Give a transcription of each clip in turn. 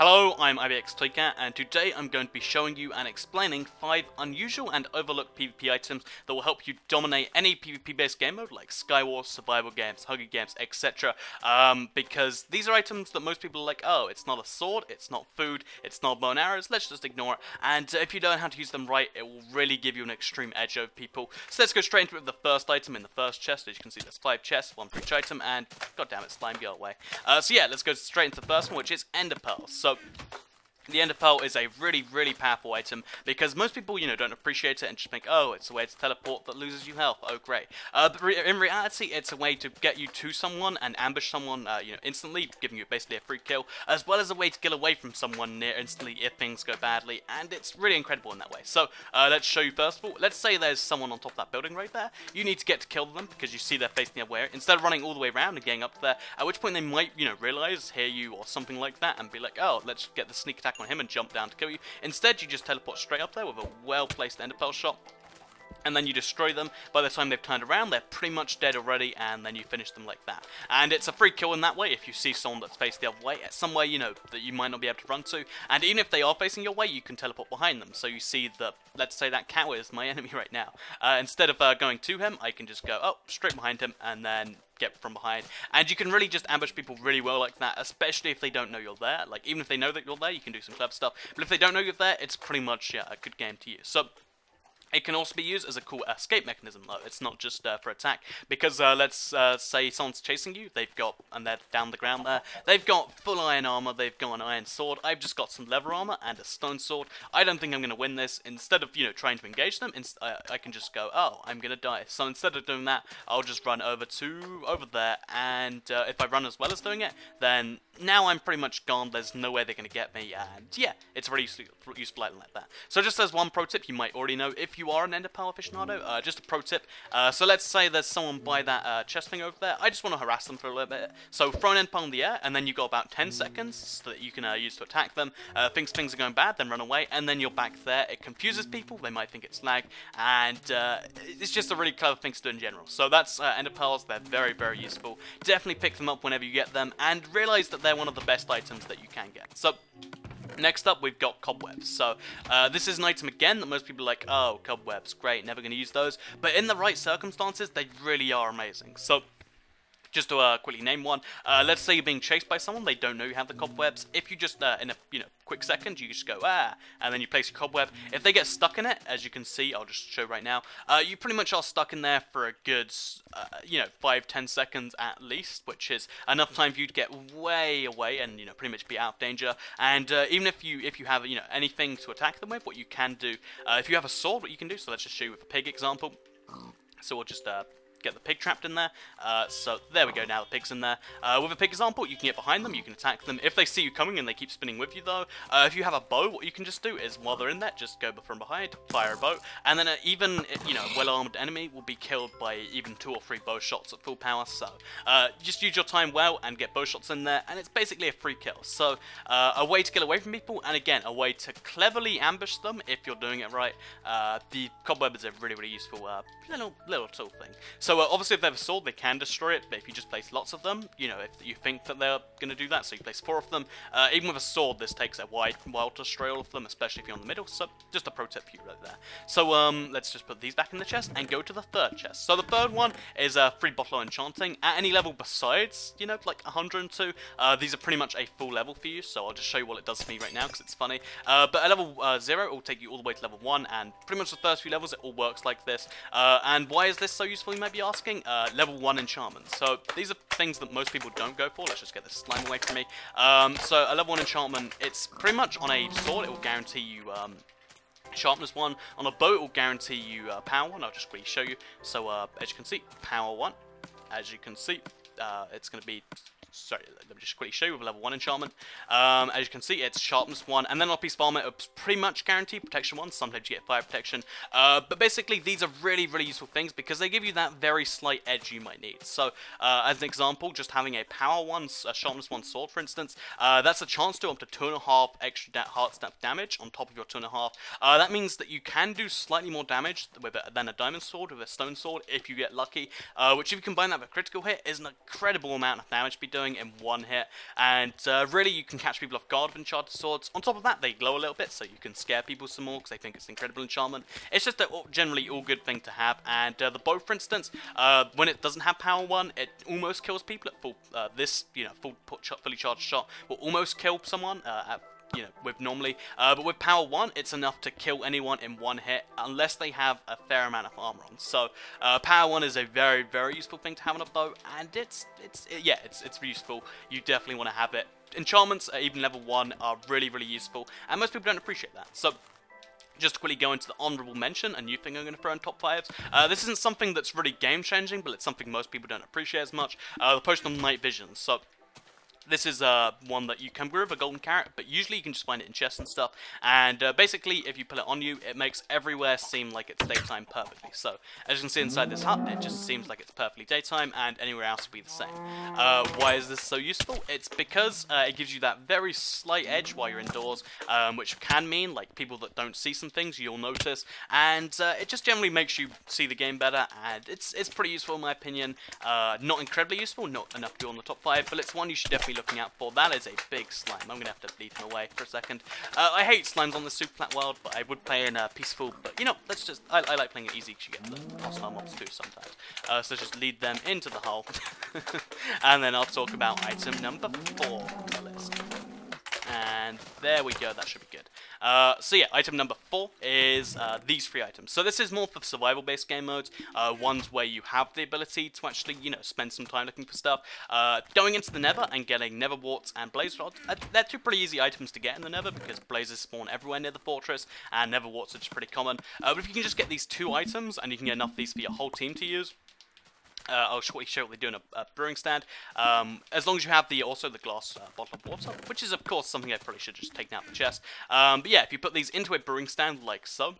Hello, I'm IBXToyCat, and today I'm going to be showing you and explaining 5 unusual and overlooked PvP items that will help you dominate any PvP based game mode like Skywars, survival games, huggy games, etc. Because these are items that most people are like, oh, it's not a sword, it's not food, it's not bow and arrows, let's just ignore it. And if you don't know how to use them right, it will really give you an extreme edge over people. So let's go straight into it with the first item in the first chest. As you can see, there's 5 chests, 1 for each item, and goddammit, slime, go away. So yeah, let's go straight into the first one, which is Ender Pearls. So the Ender Pearl is a really powerful item because most people, don't appreciate it and just think, oh, it's a way to teleport that loses you health. Oh, great. But in reality, it's a way to get you to someone and ambush someone, instantly, giving you basically a free kill, as well as a way to get away from someone near instantly if things go badly, and it's really incredible in that way. So, let's show you first of all. Let's say there's someone on top of that building right there. You need to get to kill them because you see they're facing the other way, instead of running all the way around and getting up there, at which point they might, realize, hear you or something like that, and be like, oh, let's get the sneak attack on him and jump down to kill you. Instead, you just teleport straight up there with a well-placed Ender Pearl shot, and then you destroy them. By the time they've turned around, they're pretty much dead already, and then you finish them like that. And it's a free kill in that way if you see someone that's faced the other way, somewhere, that you might not be able to run to. And even if they are facing your way, you can teleport behind them. So you see that, let's say that cow is my enemy right now. Instead of going to him, I can just go, straight behind him, and then get from behind. And you can really just ambush people really well like that, especially if they don't know you're there. Like, even if they know that you're there, you can do some clever stuff. But if they don't know you're there, it's pretty much, a good game to use. So it can also be used as a cool escape mechanism, though. It's not just for attack, because let's say someone's chasing you, and they're down the ground there, they've got full iron armor, they've got an iron sword, I've just got some leather armor and a stone sword. I don't think I'm going to win this. Instead of, trying to engage them, I can just go, oh, I'm going to die. So instead of doing that, I'll just run over there, and if I run as well as doing it, then now I'm pretty much gone. There's no way they're going to get me, and yeah, it's a really useful item like that. So just as one pro tip you might already know, if you are an Ender Pearl aficionado, just a pro tip. So let's say there's someone by that chest thing over there. I just want to harass them for a little bit. So throw an Ender Pearl in the air, and then you've got about 10 seconds so that you can use to attack them. Things are going bad, then run away, and then you're back there. It confuses people. They might think it's lag, and it's just a really clever thing to do in general. So that's Ender Pearls. They're very useful. Definitely pick them up whenever you get them, and realize that they're one of the best items that you can get. So next up, we've got Cobwebs. So, this is an item, again, that most people are like, oh, Cobwebs, great, never going to use those. But in the right circumstances, they really are amazing. So, just to quickly name one, let's say you're being chased by someone, they don't know you have the cobwebs. If you just, in a quick second, you just go, and then you place your cobweb. If they get stuck in it, as you can see, I'll just show right now, you pretty much are stuck in there for a good, 5-10 seconds at least, which is enough time for you to get way away and, pretty much be out of danger. And even if you have, anything to attack them with, what you can do, if you have a sword, what you can do, so let's just show you with a pig example. So we'll just, get the pig trapped in there. So there we go, now the pig's in there. With a pig example, you can get behind them, you can attack them. If they see you coming and they keep spinning with you though, if you have a bow, what you can just do is, while they're in there, just go from behind, fire a bow, and then even, a well-armed enemy will be killed by even 2 or 3 bow shots at full power. So just use your time well and get bow shots in there, and it's basically a free kill. So a way to get away from people, and again, a way to cleverly ambush them if you're doing it right. The cobweb is a really useful little tool thing. So obviously if they have a sword, they can destroy it, but if you just place lots of them, if you think that they're going to do that, so you place 4 of them, even with a sword, this takes a while to destroy all of them, especially if you're in the middle, so just a pro tip for you right there. So let's just put these back in the chest and go to the third chest. So the third one is a free bottle of enchanting. At any level besides, like 102, these are pretty much a full level for you, so I'll just show you what it does for me right now, because it's funny. But at level 0, it will take you all the way to level 1, and pretty much the first few levels, it all works like this. And why is this so useful, you might be asking? Level 1 enchantment. So these are things that most people don't go for. Let's just get this slime away from me. So a level 1 enchantment, it's pretty much on a sword, it will guarantee you sharpness 1. On a bow, it will guarantee you power 1. I'll just quickly show you. So as you can see, power 1. As you can see, it's going to be... Sorry, let me just quickly show you with a level 1 enchantment. As you can see, it's sharpness 1, and then on a piece of armor, it's pretty much guaranteed protection 1. Sometimes you get fire protection. But basically, these are really useful things because they give you that very slight edge you might need. So, as an example, just having a power 1, a sharpness 1 sword, for instance, that's a chance to up to 2.5 extra heart step damage on top of your 2.5. That means that you can do slightly more damage with it than a diamond sword with a stone sword if you get lucky. Which, if you combine that with a critical hit, is an incredible amount of damage to be doing. doing in one hit, and really you can catch people off guard with enchanted swords. On top of that, they glow a little bit, so you can scare people some more because they think it's an incredible enchantment. It's just a generally all good thing to have, and the bow, for instance, when it doesn't have power 1, it almost kills people at full, fully charged shot will almost kill someone at with normally, but with power 1, it's enough to kill anyone in one hit, unless they have a fair amount of armor on. So, power 1 is a very, very useful thing to have on a bow, and it's useful. You definitely want to have it. Enchantments at even level 1 are really, really useful, and most people don't appreciate that. So, just to quickly go into the honourable mention, a new thing I'm going to throw in top 5s. This isn't something that's really game-changing, but it's something most people don't appreciate as much. The potion of night vision. So, this is one that you can brew with a golden carrot, but usually you can just find it in chests and stuff. And basically, if you put it on you, it makes everywhere seem like it's daytime perfectly. So, as you can see inside this hut, it just seems like it's perfectly daytime, and anywhere else will be the same. Why is this so useful? It's because it gives you that very slight edge while you're indoors, which can mean, like, people that don't see some things, you'll notice. And it just generally makes you see the game better, and it's pretty useful in my opinion. Not incredibly useful, not enough to be on the top 5, but it's one you should definitely looking out for. That is a big slime. I'm going to have to leave him away for a second. I hate slimes on the super flat world, but I would play in peaceful. But, you know, let's just... I like playing it easy because you get the hostile mobs too sometimes. So just lead them into the hole. And then I'll talk about item number 4 on the list. And there we go, that should be good. So yeah, item number 4 is these 3 items. So this is more for survival-based game modes, ones where you have the ability to actually, spend some time looking for stuff. Going into the Nether and getting Nether warts and blaze rods, they're 2 pretty easy items to get in the Nether because blazes spawn everywhere near the fortress, and Nether warts are just pretty common. But if you can just get these 2 items, and you can get enough of these for your whole team to use, I'll shortly show what they do in a brewing stand. As long as you have also the glass bottle of water, which is of course something I probably should just take out the chest. But yeah, if you put these into a brewing stand like so,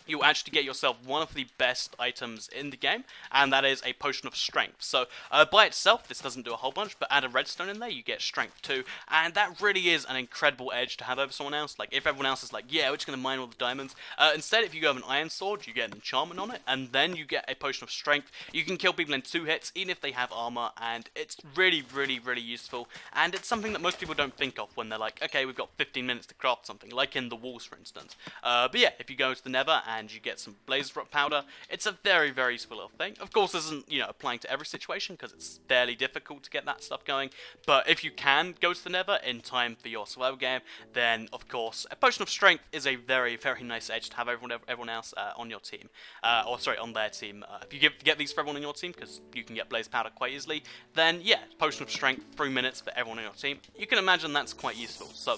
you'll actually get yourself one of the best items in the game, and that is a potion of strength. So by itself, this doesn't do a whole bunch, but add a redstone in there, you get strength too, and that really is an incredible edge to have over someone else. Like, if everyone else is like, yeah, we're just going to mine all the diamonds, instead, if you go have an iron sword, you get an enchantment on it, and then you get a potion of strength. You can kill people in 2 hits, even if they have armor, and it's really, really, really useful, and it's something that most people don't think of when they're like, okay, we've got 15 minutes to craft something, like in the walls, for instance. But yeah, if you go to the Nether and you get some blaze rock powder, it's a very, very useful little thing. Of course, this isn't, applying to every situation because it's fairly difficult to get that stuff going, but if you can go to the Nether in time for your survival game, then of course a potion of strength is a very, very nice edge to have everyone else on your team, on their team. If you get these for everyone on your team, because you can get blaze powder quite easily, then yeah, potion of strength, 3 minutes for everyone on your team. You can imagine that's quite useful. So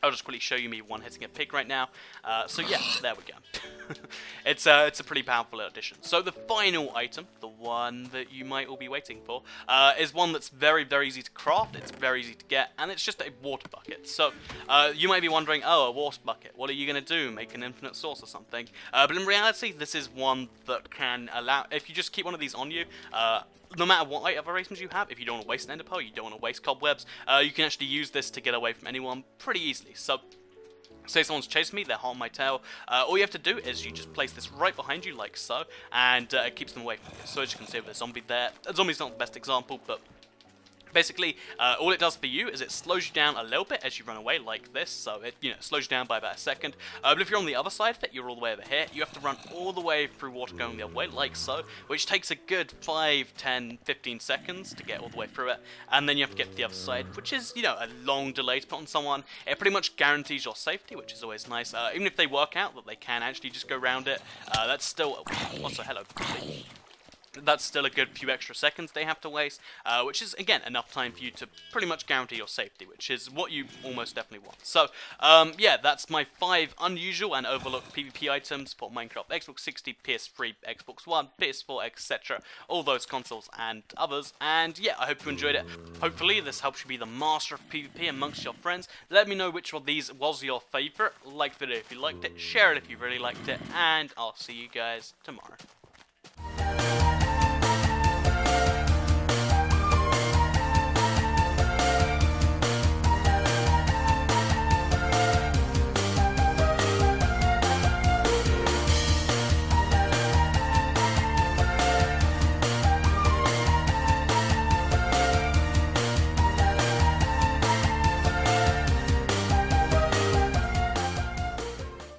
I'll just quickly show you me one-hitting a pig right now. So yeah, there we go. It's a pretty powerful addition. So the final item, the one that you might all be waiting for, is one that's very, very easy to craft, it's very easy to get, and it's just a water bucket. So you might be wondering, oh, a water bucket, what are you going to do, make an infinite source or something? But in reality, this is one that can allow, if you just keep one of these on you, no matter what other items you have, if you don't want to waste an ender pearl, you don't want to waste cobwebs, you can actually use this to get away from anyone pretty easily. So, say someone's chasing me, they're hot on my tail, all you have to do is you just place this right behind you like so, and it keeps them away from you. So as you can see with the zombie there, a zombie's not the best example, but basically, all it does for you is it slows you down a little bit as you run away like this, so it slows you down by about a second. But if you're on the other side of it, you're all the way over here, you have to run all the way through water going the other way like so, which takes a good 5, 10, 15 seconds to get all the way through it, and then you have to get to the other side, which is, a long delay to put on someone. It pretty much guarantees your safety, which is always nice. Even if they work out that they can actually just go around it, that's still... Also, hello. That's still a good few extra seconds they have to waste, which is, again, enough time for you to pretty much guarantee your safety, which is what you almost definitely want. So, yeah, that's my 5 unusual and overlooked PvP items for Minecraft, Xbox 60, PS3, Xbox One, PS4, etc., all those consoles and others, and yeah, I hope you enjoyed it. Hopefully, this helps you be the master of PvP amongst your friends. Let me know which of these was your favourite. Like the video if you liked it, share it if you really liked it, and I'll see you guys tomorrow.